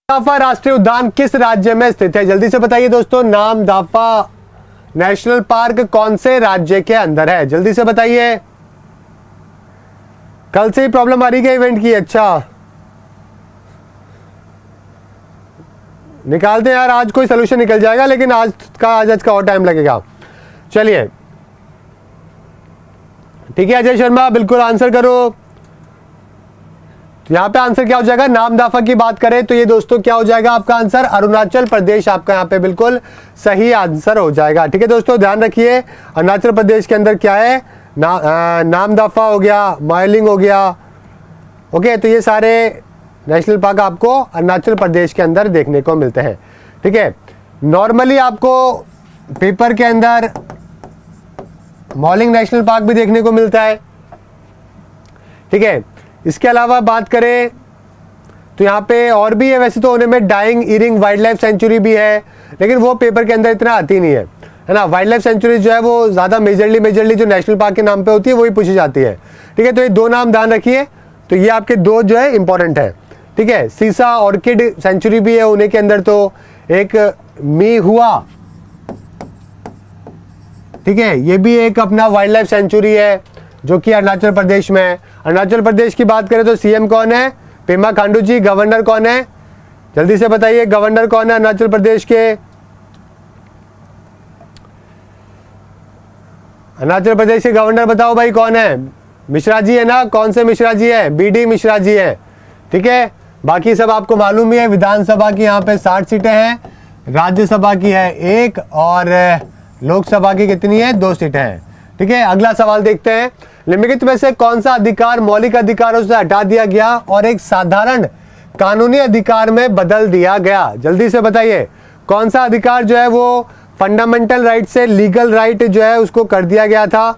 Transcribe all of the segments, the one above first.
नामदफा राष्ट्रीय उद्यान किस राज्य में स्थित है? जल्दी से बताइए दोस्तों, नामदफा नेशनल पार्क कौन से राज्य के अंदर है? जल्दी से बताइए। कल से ही प्रॉब्लम आ रही है इवेंट की। अच्छा, निकालते हैं यार, आज कोई सोल्यूशन निकल जाएगा, लेकिन आज का और टाइम लगेगा। चलिए ठीक है, अजय शर्मा बिल्कुल आंसर करो। तो यहां पे आंसर क्या हो जाएगा? नामदफा की बात करें तो ये दोस्तों क्या हो जाएगा आपका आंसर? अरुणाचल प्रदेश आपका यहाँ पे बिल्कुल सही आंसर हो जाएगा। ठीक है दोस्तों, ध्यान रखिए अरुणाचल प्रदेश के अंदर क्या है, नामदफा हो गया, मायलिंग हो गया। ओके, तो ये सारे नेशनल पार्क आपको अरुणाचल प्रदेश के अंदर देखने को मिलते हैं। ठीक है, नॉर्मली आपको पेपर के अंदर मॉलिंग नेशनल पार्क भी देखने को मिलता है। ठीक है, इसके अलावा बात करें तो यहाँ पे और भी है, वैसे तो होने में डाइंग इरिंग वाइल्ड लाइफ सेंचुरी भी है, लेकिन वो पेपर के अंदर इतना आती नहीं है ना। वाइल्ड लाइफ सेंचुरी जो है वो ज़्यादा मेजरली जो नेशनल पार्क के नाम पे होती है वही पूछी जाती है। ठीक है, तो ये दो नाम ध्यान रखिए, तो ये आपके दो जो है इंपॉर्टेंट है। ठीक है, सीसा ऑर्किड सेंचुरी भी है उन्हीं के अंदर, तो एक मी हुआ, ठीक है, ये भी एक अपना वाइल्ड लाइफ सेंचुरी है जो कि अरुणाचल प्रदेश में है। अरुणाचल प्रदेश की बात करें तो सीएम कौन है? पेमा खांडू जी। गवर्नर कौन है? जल्दी से बताइए, गवर्नर कौन है अरुणाचल प्रदेश के? अरुणाचल प्रदेश के गवर्नर बताओ भाई कौन है? मिश्रा जी है ना? कौन से मिश्रा जी है? बीडी मिश्रा जी है। ठीक है, बाकी सब आपको मालूम ही है। विधानसभा की यहाँ पे 60 सीटें हैं, राज्यसभा की है 1 और लोकसभा की कितनी है? 2 सीटें हैं। ठीक है, अगला सवाल देखते हैं। निम्नलिखित में से कौन सा अधिकार मौलिक अधिकारों से हटा दिया गया और एक साधारण कानूनी अधिकार में बदल दिया गया? जल्दी से बताइए, कौन सा अधिकार जो है वो फंडामेंटल राइट से लीगल राइट जो है उसको कर दिया गया था?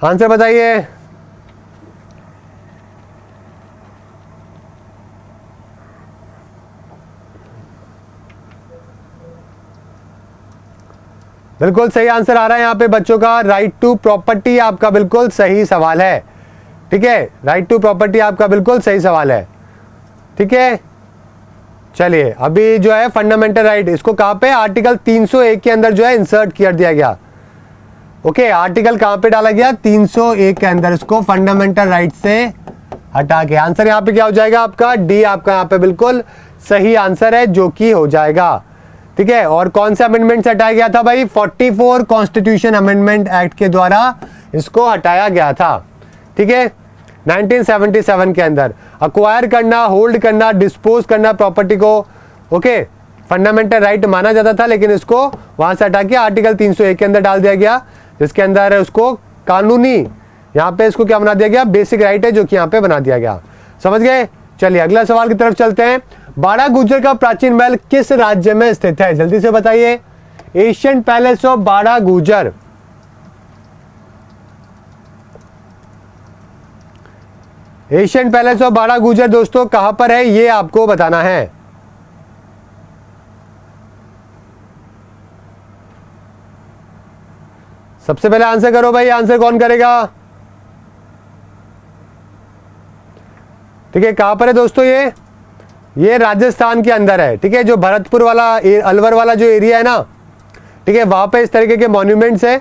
आंसर बताइए। बिल्कुल सही आंसर आ रहा है यहाँ पे बच्चों का, राइट टू प्रॉपर्टी आपका बिल्कुल सही सवाल है। ठीक है, राइट टू प्रॉपर्टी आपका बिल्कुल सही सवाल है। ठीक है, चलिए अभी जो है फंडामेंटल राइट, इसको कहाँ पे? आर्टिकल 301 के अंदर जो है इंसर्ट कर दिया गया। ओके, आर्टिकल कहाँ पे डाला गया? 301 के अंदर, इसको फंडामेंटल राइट से हटा के। आंसर यहाँ पे क्या हो जाएगा आपका? डी आपका यहाँ पे बिल्कुल सही आंसर है, जो कि हो जाएगा। ठीक है, और कौन सा अमेंडमेंट से हटाया गया था भाई? 44 कॉन्स्टिट्यूशन अमेंडमेंट एक्ट के द्वारा इसको हटाया गया था। ठीक है, 1977 के अंदर। अक्वायर करना, होल्ड करना, डिस्पोज करना प्रॉपर्टी को, ओके, फंडामेंटल राइट माना जाता था, लेकिन इसको वहां से हटा के आर्टिकल 301 के अंदर डाल दिया गया, जिसके अंदर उसको कानूनी, यहाँ पे इसको क्या बना दिया गया? बेसिक राइट है, जो कि यहाँ पे बना दिया गया। समझ गए? चलिए अगला सवाल की तरफ चलते हैं। बाड़ा गुजर का प्राचीन महल किस राज्य में स्थित है? जल्दी से बताइए। एशियन पैलेस ऑफ बाड़ा गुजर, एशियन पैलेस ऑफ बाड़ा गुजर दोस्तों कहां पर है, ये आपको बताना है। सबसे पहले आंसर करो भाई, आंसर कौन करेगा? ठीक है, कहां पर है दोस्तों? ये राजस्थान के अंदर है। ठीक है, जो भरतपुर वाला, अलवर वाला जो एरिया है ना, ठीक है, वहां पे इस तरीके के मॉन्यूमेंट्स है।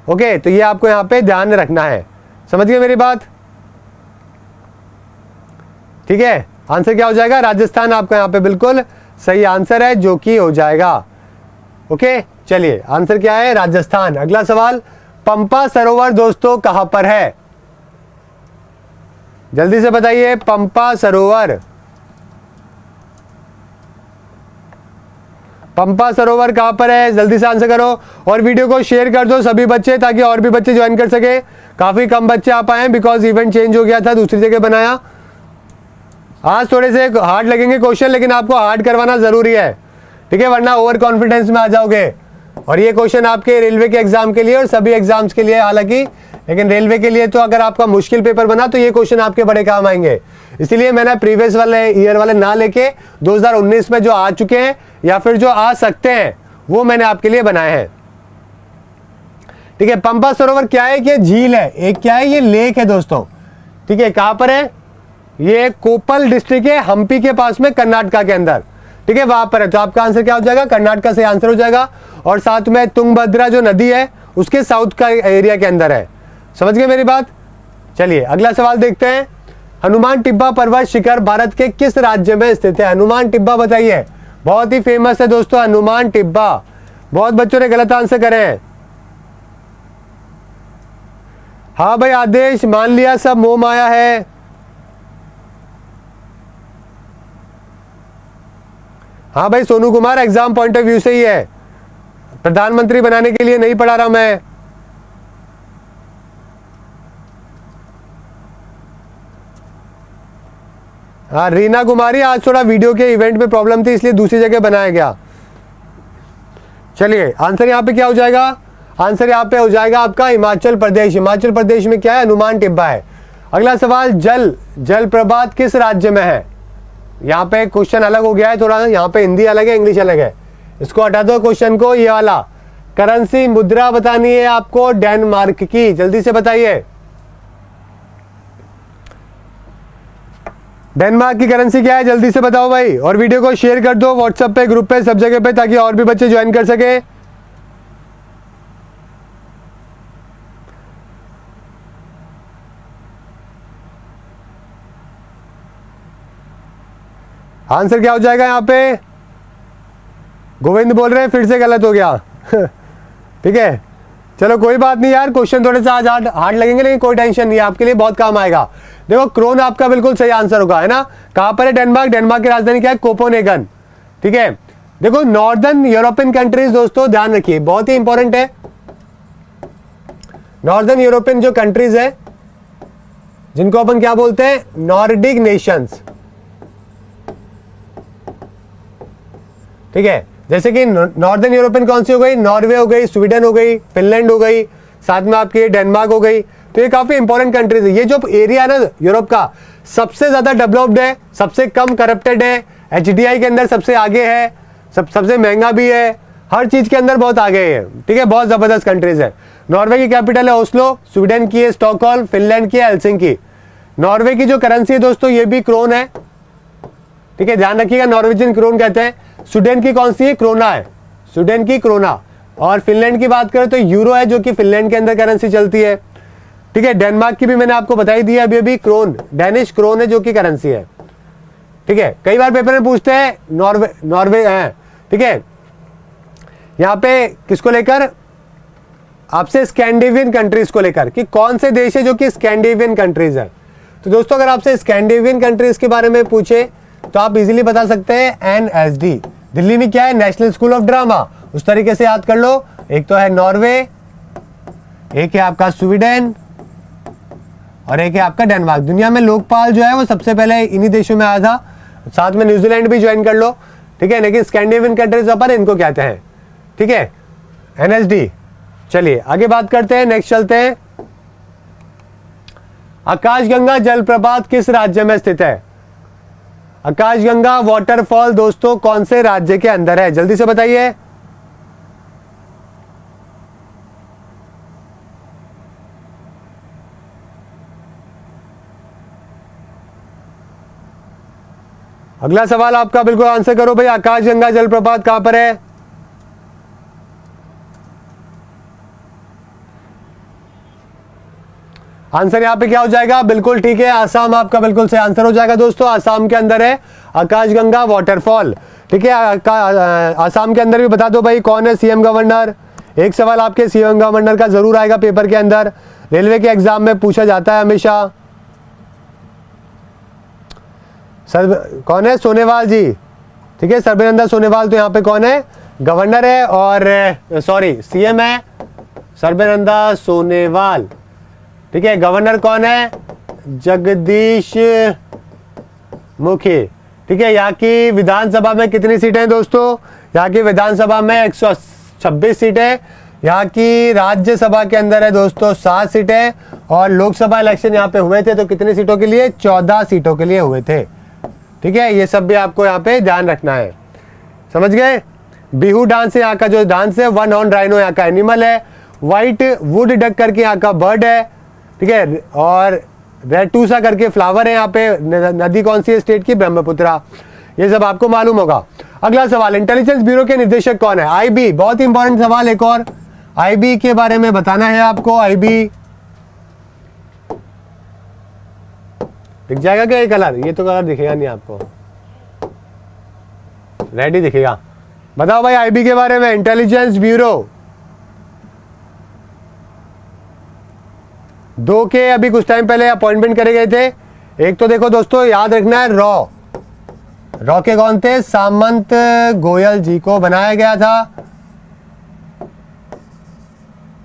ओके, तो ये आपको यहाँ पे ध्यान रखना है। समझ गए मेरी बात? ठीक है, आंसर क्या हो जाएगा? राजस्थान आपका यहाँ पे बिल्कुल सही आंसर है, जो कि हो जाएगा। ओके, चलिए आंसर क्या है? राजस्थान। अगला सवाल, पंपा सरोवर दोस्तों कहां पर है? जल्दी से बताइए, पंपा सरोवर, पंपा सरोवर कहां पर है? जल्दी से आंसर करो और वीडियो को शेयर कर दो सभी बच्चे, ताकि और भी बच्चे ज्वाइन कर सके। काफी कम बच्चे आ पाए हैं, बिकॉज इवेंट चेंज हो गया था, दूसरी जगह बनाया। आज थोड़े से हार्ड लगेंगे क्वेश्चन, लेकिन आपको हार्ड करवाना जरूरी है। ठीक है, वरना ओवर कॉन्फिडेंस में आ जाओगे। और ये क्वेश्चन आपके रेलवे के एग्जाम के लिए और सभी एग्जाम्स के लिए, हालांकि लेकिन रेलवे के लिए तो अगर आपका मुश्किल पेपर बना तो ये क्वेश्चन आपके बड़े काम आएंगे। इसलिए मैंने प्रीवियस वाले ईयर वाले ना लेके 2019 में जो आ चुके हैं या फिर जो आ सकते हैं वो मैंने आपके लिए बनाए हैं। ठीक है, पंपा सरोवर क्या है कि झील है, एक क्या है, ये लेक है दोस्तों। ठीक है, कहां पर है? ये कोप्पल डिस्ट्रिक्ट है, हम्पी के पास में, कर्नाटका के अंदर, ठीक है, वहां पर है। तो आपका आंसर क्या हो जाएगा, कर्नाटका से आंसर हो जाएगा। और साथ में तुंगभद्रा जो नदी है उसके साउथ का एरिया के अंदर है। समझ गए मेरी बात? चलिए अगला सवाल देखते हैं। हनुमान टिब्बा पर्वत शिखर भारत के किस राज्य में स्थित है? हनुमान टिब्बा बताइए, बहुत ही फेमस है दोस्तों हनुमान टिब्बा। बहुत बच्चों ने गलत आंसर करे हैं। हाँ भाई आदेश, मान लिया, सब मोह माया है। हाँ भाई Sonu Kumar, exam point of view से ही है, प्रधानमंत्री बनाने के लिए नहीं पढ़ा रहा मैं। हाँ रीना कुमारी, आज थोड़ा वीडियो के इवेंट में प्रॉब्लम थी इसलिए दूसरी जगह बनाया गया। चलिए आंसर यहाँ पे क्या हो जाएगा? आंसर यहाँ पे हो जाएगा आपका हिमाचल प्रदेश। हिमाचल प्रदेश में क्या है? हनुमान टिब्बा है। अगला सवाल, जल प्रपात किस राज्य में है? यहाँ पे क्वेश्चन अलग हो गया है थोड़ा, यहाँ पे हिंदी अलग है, इंग्लिश अलग है। इसको हटा दो क्वेश्चन को। ये वाला करेंसी मुद्रा बतानी है आपको डेनमार्क की, जल्दी से बताइए। डेनमार्क की करेंसी क्या है? जल्दी से बताओ भाई। और वीडियो को शेयर कर दो व्हाट्सएप पे, ग्रुप पे, सब जगह पे, ताकि और भी बच्चे ज्वाइन कर सके। आंसर क्या हो जाएगा यहाँ पे? गोविंद बोल रहे हैं फिर से गलत हो गया। ठीक है चलो कोई बात नहीं यार, क्वेश्चन थोड़े से आज हार्ड लगेंगे लेकिन कोई टेंशन नहीं है, आपके लिए बहुत काम आएगा। देखो क्रोन आपका बिल्कुल सही आंसर होगा, है ना। कहां पर है डेनमार्क? डेनमार्क की राजधानी क्या है? कोपेनहेगन। ठीक है, देखो नॉर्दर्न यूरोपियन कंट्रीज दोस्तों ध्यान रखिए, बहुत ही इंपॉर्टेंट है। नॉर्दर्न यूरोपियन जो कंट्रीज है जिनको अपन क्या बोलते हैं? Nordic Nations. ठीक है, जैसे कि नॉर्दर्न यूरोपियन कौन सी हो गई? नॉर्वे हो गई, स्वीडन हो गई, फिनलैंड हो गई, साथ में आपकी डेनमार्क हो गई। तो ये काफी इंपॉर्टेंट कंट्रीज है। ये जो एरिया है ना यूरोप का, सबसे ज्यादा डेवलप्ड है, सबसे कम करप्टेड है, एचडीआई के अंदर सबसे आगे है, सबसे महंगा भी है, हर चीज के अंदर बहुत आगे है। ठीक है, बहुत जबरदस्त कंट्रीज है। नॉर्वे की कैपिटल है ओस्लो, स्वीडन की है स्टॉकहोल्म, फिनलैंड की है हेलसिंकी। नॉर्वे की जो करेंसी है दोस्तों ये भी क्रोन है। ठीक है, ध्यान रखिएगा, नॉर्वेजियन क्रोन कहते हैं। स्वीडन की कौन सी है? क्रोना है, स्वीडन की क्रोना। और फिनलैंड की बात करें तो यूरो है, जो कि फिनलैंड के अंदर करेंसी चलती है। ठीक है, डेनमार्क की भी मैंने आपको बताई दी है अभी क्रोन, डेनिश क्रोन है जो कि करेंसी है। ठीक है, कई बार पेपर में पूछते हैं नॉर्वे है। ठीक है, यहां पे किसको लेकर? आपसे स्कैंडिनेवियन कंट्रीज को लेकर, कि कौन से देश है जो कि स्कैंडिनेवियन कंट्रीज है। तो दोस्तों अगर आपसे स्कैंडिनेवियन कंट्रीज के बारे में पूछे तो आप इजीली बता सकते हैं एनएसडी। दिल्ली में क्या है? National school of drama. उस तरीके से याद कर लो। एक तो है नॉर्वे, एक है आपका स्वीडन और एक है आपका डेनमार्क। दुनिया में लोकपाल जो है वो सबसे पहले इन्हीं देशों में आया था, साथ में न्यूजीलैंड भी ज्वाइन कर लो। ठीक है, लेकिन स्कैंडिनेवियन कंट्रीज पर इनको कहते हैं। ठीक है, एनएसडी। चलिए आगे बात करते हैं, नेक्स्ट चलते हैं। आकाशगंगा जलप्रपात किस राज्य में स्थित है? आकाशगंगा वाटरफॉल दोस्तों कौन से राज्य के अंदर है? जल्दी से बताइए। अगला सवाल आपका, बिल्कुल आंसर करो भाई। आकाशगंगा जलप्रपात कहां पर है? आंसर यहां पे क्या हो जाएगा? बिल्कुल ठीक है, आसाम आपका बिल्कुल सही आंसर हो जाएगा दोस्तों। आसाम के अंदर है आकाशगंगा वाटरफॉल। ठीक है, आसाम के अंदर भी बता दो भाई कौन है सीएम गवर्नर। एक सवाल आपके सीएम गवर्नर का जरूर आएगा पेपर के अंदर, रेलवे के एग्जाम में पूछा जाता है हमेशा। सर कौन है? सोनेवाल जी। ठीक है, सर्बानंद सोनेवाल। तो यहाँ पे कौन है? गवर्नर है, और सॉरी सीएम है सर्बानंद सोनेवाल। ठीक है, गवर्नर कौन है? जगदीश मुखी। ठीक है, यहाँ की विधानसभा में कितनी सीटें हैं दोस्तों? यहाँ की विधानसभा में 126 सीटें। यहाँ की राज्यसभा के अंदर है दोस्तों 7 सीटें। और लोकसभा इलेक्शन यहाँ पे हुए थे तो कितनी सीटों के लिए? 14 सीटों के लिए हुए थे। ठीक है, ये सब भी आपको यहाँ पे ध्यान रखना है। समझ गए? बिहू डांस है यहाँ का, जो डांस है। वन हॉर्न राइनो यहाँ का एनिमल है। व्हाइट वुड डक करके यहाँ का बर्ड है। ठीक है, और रेटूसा करके फ्लावर है यहाँ पे। नदी कौन सी है स्टेट की? ब्रह्मपुत्रा। ये सब आपको मालूम होगा। अगला सवाल, इंटेलिजेंस ब्यूरो के निदेशक कौन है? आईबी, बहुत इंपॉर्टेंट सवाल एक और, आईबी के बारे में बताना है आपको। आईबी दिख जाएगा क्या ये कलर? ये तो कलर दिखेगा नहीं आपको, रेड ही दिखेगा। बताओ भाई आईबी के बारे में, इंटेलिजेंस ब्यूरो। दो के अभी कुछ टाइम पहले अपॉइंटमेंट करे गए थे। एक तो देखो दोस्तों याद रखना है, रॉ के कौन थे? सामंत गोयल जी को बनाया गया था,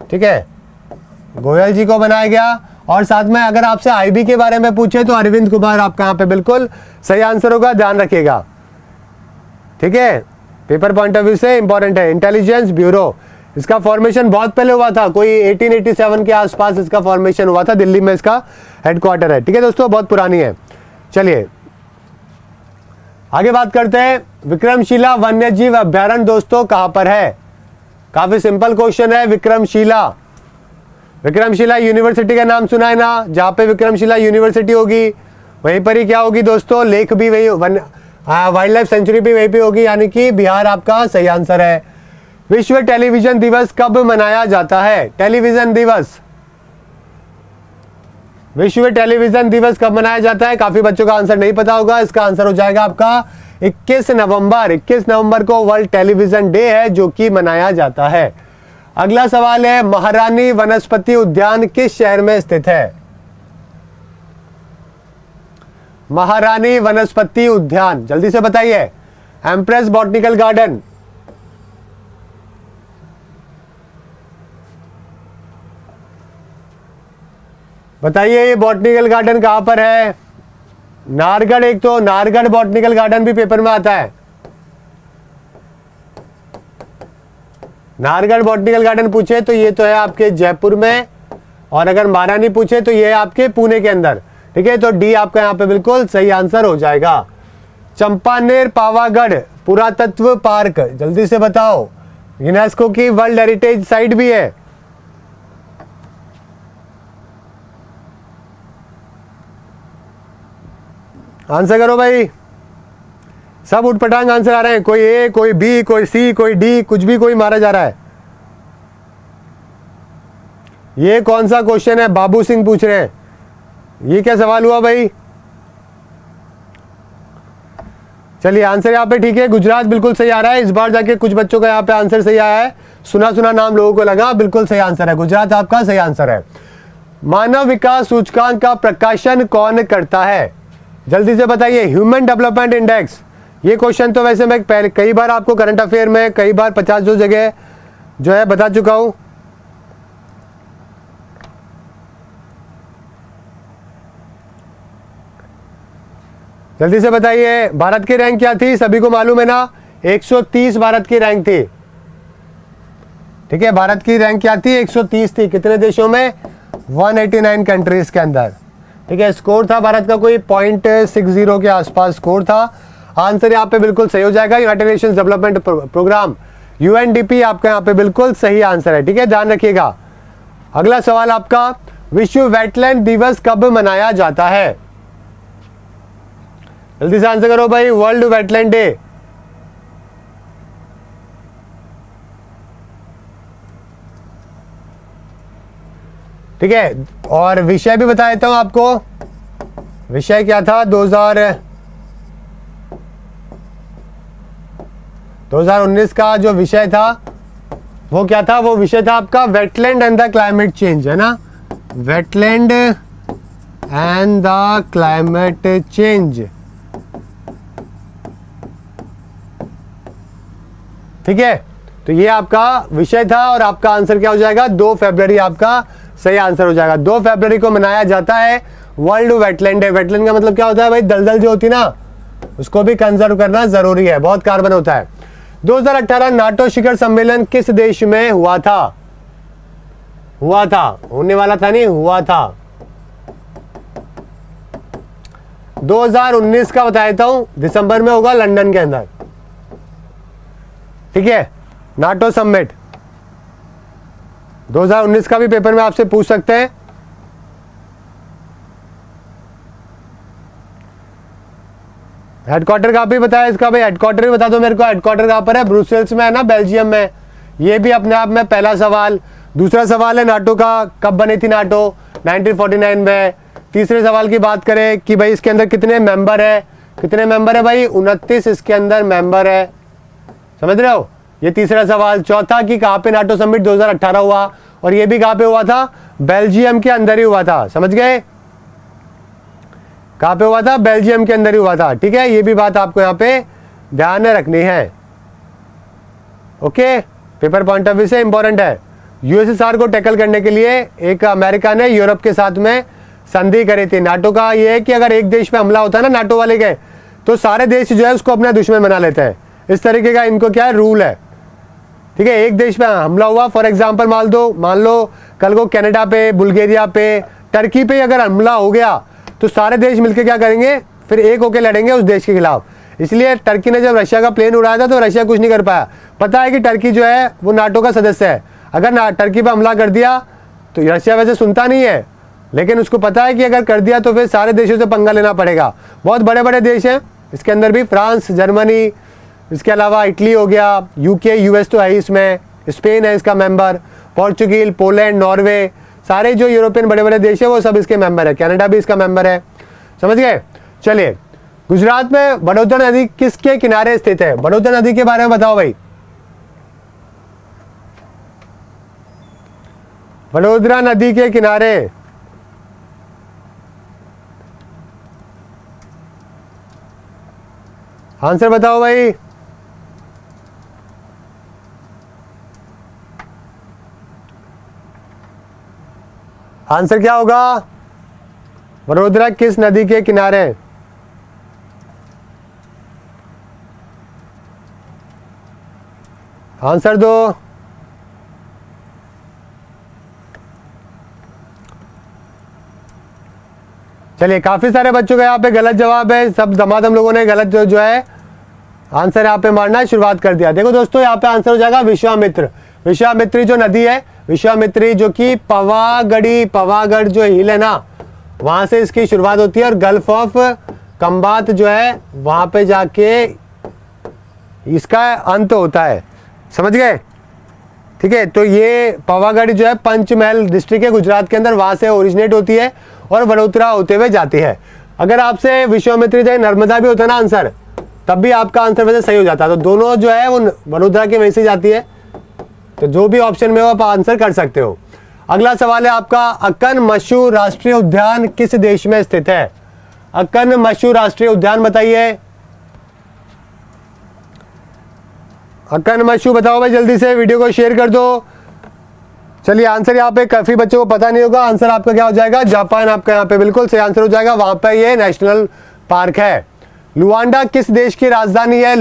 ठीक है, गोयल जी को बनाया गया। और साथ में अगर आपसे आईबी के बारे में पूछे तो अरविंद कुमार आपका यहाँ पे बिल्कुल सही आंसर होगा, ध्यान रखिएगा, ठीक है, पेपर पॉइंट ऑफ व्यू से इंपॉर्टेंट है। इंटेलिजेंस ब्यूरो, इसका फॉर्मेशन बहुत पहले हुआ था, कोई 1887 के आसपास इसका फॉर्मेशन हुआ था, दिल्ली में इसका हेडक्वार्टर है, ठीक है दोस्तों, बहुत पुरानी है। चलिए आगे बात करते हैं। विक्रमशिला वन्यजीव अभ्यारण्य दोस्तों कहां पर है? काफी सिंपल क्वेश्चन है। विक्रमशिला यूनिवर्सिटी का नाम सुना है ना? जहां पे विक्रमशिला यूनिवर्सिटी होगी वहीं पर ही क्या होगी दोस्तों? लेक भी वही, वाइल्ड लाइफ सेंचुरी भी वहीं पे होगी, यानी कि बिहार आपका सही आंसर है। विश्व टेलीविजन दिवस कब मनाया जाता है? टेलीविजन दिवस, विश्व टेलीविजन दिवस कब मनाया जाता है? काफी बच्चों का आंसर नहीं पता होगा। इसका आंसर हो जाएगा आपका 21 नवंबर। 21 नवंबर को वर्ल्ड टेलीविजन डे है जो कि मनाया जाता है। अगला सवाल है, महारानी वनस्पति उद्यान किस शहर में स्थित है? महारानी वनस्पति उद्यान, जल्दी से बताइए। एम्प्रेस बॉटनिकल गार्डन, बताइए ये बॉटनिकल गार्डन कहां पर है? नारगढ़, एक तो नारगढ़ बॉटनिकल गार्डन भी पेपर में आता है। नारगढ़ बॉटनिकल गार्डन पूछे तो ये तो है आपके जयपुर में, और अगर महारानी पूछे तो ये है आपके पुणे के अंदर, ठीक है, तो डी आपका यहाँ पे बिल्कुल सही आंसर हो जाएगा। चंपानेर पावागढ़ पुरातत्व पार्क, जल्दी से बताओ, यूनेस्को की वर्ल्ड हेरिटेज साइट भी है। आंसर करो भाई, सब उठपटांग आंसर आ रहे हैं, कोई ए, कोई बी, कोई सी, कोई डी, कुछ भी कोई मारा जा रहा है। ये कौन सा क्वेश्चन है? बाबू सिंह पूछ रहे हैं, ये क्या सवाल हुआ भाई? चलिए आंसर यहाँ पे ठीक है, गुजरात बिल्कुल सही आ रहा है। इस बार जाके कुछ बच्चों का यहाँ पे आंसर सही आया है, सुना सुना नाम लोगों को लगा, बिल्कुल सही आंसर है, गुजरात आपका सही आंसर है। मानव विकास सूचकांक का प्रकाशन कौन करता है? जल्दी से बताइए। ह्यूमन डेवलपमेंट इंडेक्स, ये क्वेश्चन तो वैसे मैं पहले कई बार आपको करंट अफेयर में कई बार 50 जगह जो है बता चुका हूं। जल्दी से बताइए, भारत की रैंक क्या थी? सभी को मालूम है ना, 130 भारत की रैंक थी, ठीक है, भारत की रैंक क्या थी? 130 थी। कितने देशों में? 189 कंट्रीज के अंदर, ठीक है। स्कोर था भारत का कोई 0.60 के आसपास स्कोर था। आंसर यहाँ पे बिल्कुल सही हो जाएगा, United Nations Development Programme UNDP आपका यहाँ पे बिल्कुल सही आंसर है, ठीक है, ध्यान रखिएगा। अगला सवाल आपका, विश्व वेटलैंड दिवस कब मनाया जाता है? जल्दी से आंसर करो भाई। वर्ल्ड वेटलैंड डे, ठीक है, और विषय भी बता देता हूं आपको, विषय क्या था? 2019 का जो विषय था वो क्या था? वो विषय था आपका wetland and the climate change, है ना, wetland and the climate change, ठीक है, तो ये आपका विषय था और आपका आंसर क्या हो जाएगा? 2 फरवरी आपका सही आंसर हो जाएगा। 2 फरवरी को मनाया जाता है वर्ल्ड वेटलैंड डे। वेटलैंड का मतलब क्या होता है भाई? दलदल जो होती है ना, उसको भी कंजर्व करना जरूरी है, बहुत कार्बन होता है। 2018 नाटो शिखर सम्मेलन किस देश में हुआ था? हुआ था, होने वाला था नहीं, हुआ था। 2019 का बता देता हूं, दिसंबर में होगा लंदन के अंदर, ठीक है, नाटो समिट। 2019 का भी पेपर में आपसे पूछ सकते हैं। हेडक्वार्टर कहाँ पे बताया इसका भाई, हेडक्वार्टर भी बता दो मेरे को, हेडक्वार्टर कहाँ पर है? ब्रुसेल्स में है ना, बेल्जियम में। ये भी अपने आप में पहला सवाल। दूसरा सवाल है नाटो का, कब बनी थी नाटो? 1949 में। तीसरे सवाल की बात करें कि भाई इसके अंदर कितने मेंबर है, कितने मेंबर है भाई? 29 इसके अंदर मेंबर है, समझ रहे हो? ये तीसरा सवाल। चौथा कि कहाँ पे नाटो समिट 2018 हुआ, और ये भी कहाँ पे हुआ था? बेल्जियम के अंदर ही हुआ था, समझ गए? कहाँ पे हुआ था? बेल्जियम के अंदर ही हुआ था, ठीक है? ये भी बात आपको यहाँ पे ध्यान में रखनी है, okay? Paper point of view से इंपॉर्टेंट है। यूएसएसआर को टैकल करने के लिए एक अमेरिका ने यूरोप के साथ में संधि करी थी। नाटो का ये है कि अगर एक देश पे हमला होता है ना नाटो वाले के, तो सारे देश जो है उसको अपना दुश्मन बना लेते हैं। इस तरीके का इनको क्या है, रूल है, ठीक है? एक देश पे हमला हुआ, फॉर एग्जांपल मान लो कल को कनाडा पे, बुल्गारिया पे, टर्की पे अगर हमला हो गया, तो सारे देश मिलकर क्या करेंगे? फिर एक होकर लड़ेंगे उस देश के खिलाफ। इसलिए टर्की ने जब रशिया का प्लेन उड़ाया था तो रशिया कुछ नहीं कर पाया। पता है कि टर्की जो है वो नाटो का सदस्य है। अगर टर्की पर हमला कर दिया तो रशिया वैसे सुनता नहीं है, लेकिन उसको पता है कि अगर कर दिया तो फिर सारे देशों से पंगा लेना पड़ेगा। बहुत बड़े बड़े देश हैं, इसके अंदर भी फ्रांस, जर्मनी, इसके अलावा इटली हो गया, यूके, यूएस तो है ही इसमें, स्पेन है इसका मेंबर, पोर्चुगल, पोलैंड, नॉर्वे, सारे जो यूरोपियन बड़े बड़े देश है वो सब इसके मेंबर है। कनाडा भी इसका मेंबर है, समझ गए? चलिए, गुजरात में बड़ौदा नदी किसके किनारे स्थित है? बड़ौदा नदी के बारे में बताओ भाई। बड़ोदरा नदी के किनारे आंसर बताओ भाई। आंसर क्या होगा? बड़ोदरा किस नदी के किनारे? आंसर दो। चलिए, काफी सारे बच्चों का यहाँ पे गलत जवाब है। सब दमादम लोगों ने गलत जो है आंसर यहाँ पे मारना शुरुआत कर दिया। देखो दोस्तों, यहाँ पे आंसर हो जाएगा विश्वामित्र। विश्वामित्री जो नदी है, विश्वामित्री, जो कि पवागढ़ जो हिल है ना, वहां से इसकी शुरुआत होती है और गल्फ ऑफ कंबात जो है वहां पे जाके इसका अंत होता है, समझ गए? ठीक है, तो ये पवागढ़ जो है पंचमहल डिस्ट्रिक्ट है गुजरात के अंदर, वहां से ओरिजिनेट होती है और वडोदरा होते हुए जाती है। अगर आपसे विश्वामित्री जगह नर्मदा भी होता है ना आंसर, तब भी आपका आंसर वैसे सही हो जाता है। तो दोनों जो है वो वडोदरा के वहीं से जाती है, तो जो भी ऑप्शन में हो आप आंसर कर सकते हो। अगला सवाल है आपका, अक्कन मशू राष्ट्रीय उद्यान किस देश में स्थित है? अक्कन मशू राष्ट्रीय उद्यान बताइए। अक्कन मशू बताओ भाई, जल्दी से वीडियो को शेयर कर दो। चलिए, आंसर यहाँ पे काफी बच्चों को पता नहीं होगा। आंसर आपका क्या हो जाएगा? जापान आपका यहाँ पे बिल्कुल सही आंसर हो जाएगा। वहां पे ये नेशनल पार्क है। लुआंडा किस देश की राजधानी है?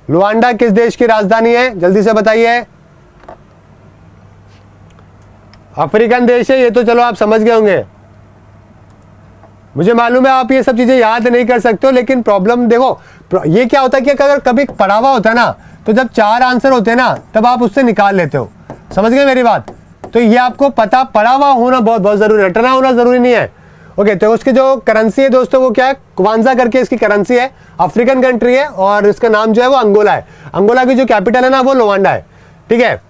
लुआंडा किस देश की राजधानी है? जल्दी से बताइए। अफ्रीकन देश है ये, तो चलो आप समझ गए होंगे। मुझे मालूम है आप ये सब चीजें याद नहीं कर सकते हो, लेकिन प्रॉब्लम देखो, ये क्या होता है कि अगर कभी पढ़ा हुआ होता है ना, तो जब 4 आंसर होते हैं ना, तब आप उससे निकाल लेते हो। समझ गए मेरी बात? तो ये आपको पता पढ़ा हुआ होना बहुत बहुत जरूरी है, रटना होना जरूरी नहीं है। ओके, तो उसकी जो करेंसी है दोस्तों वो क्या है? क्वांजा करके इसकी करेंसी है, अफ्रीकन कंट्री है और इसका नाम जो है वो अंगोला है। अंगोला की जो कैपिटल है ना वो लुआंडा है, ठीक है,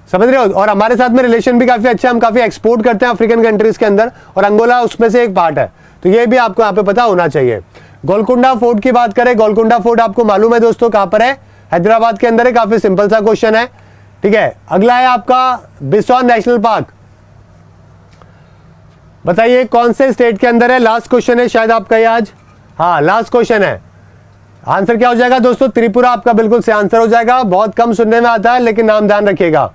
समझ रहे हो? और हमारे साथ में रिलेशन भी काफी अच्छा है, हम काफी एक्सपोर्ट करते हैं अफ्रीकन कंट्रीज के अंदर, और अंगोला उसमें से एक पार्ट है। तो ये भी आपको यहाँ पे पता होना चाहिए। गोलकुंडा फोर्ट की बात करें, गोलकुंडा फोर्ट आपको मालूम है दोस्तों कहां पर है? हैदराबाद के अंदर है। काफी सिंपल सा क्वेश्चन है, ठीक है। अगला है आपका बिसॉन नेशनल पार्क, बताइए कौन से स्टेट के अंदर है? लास्ट क्वेश्चन है शायद आपका ये आज, हाँ लास्ट क्वेश्चन है। आंसर क्या हो जाएगा दोस्तों? त्रिपुरा आपका बिल्कुल सही आंसर हो जाएगा। बहुत कम सुनने में आता है, लेकिन नाम ध्यान रखिएगा।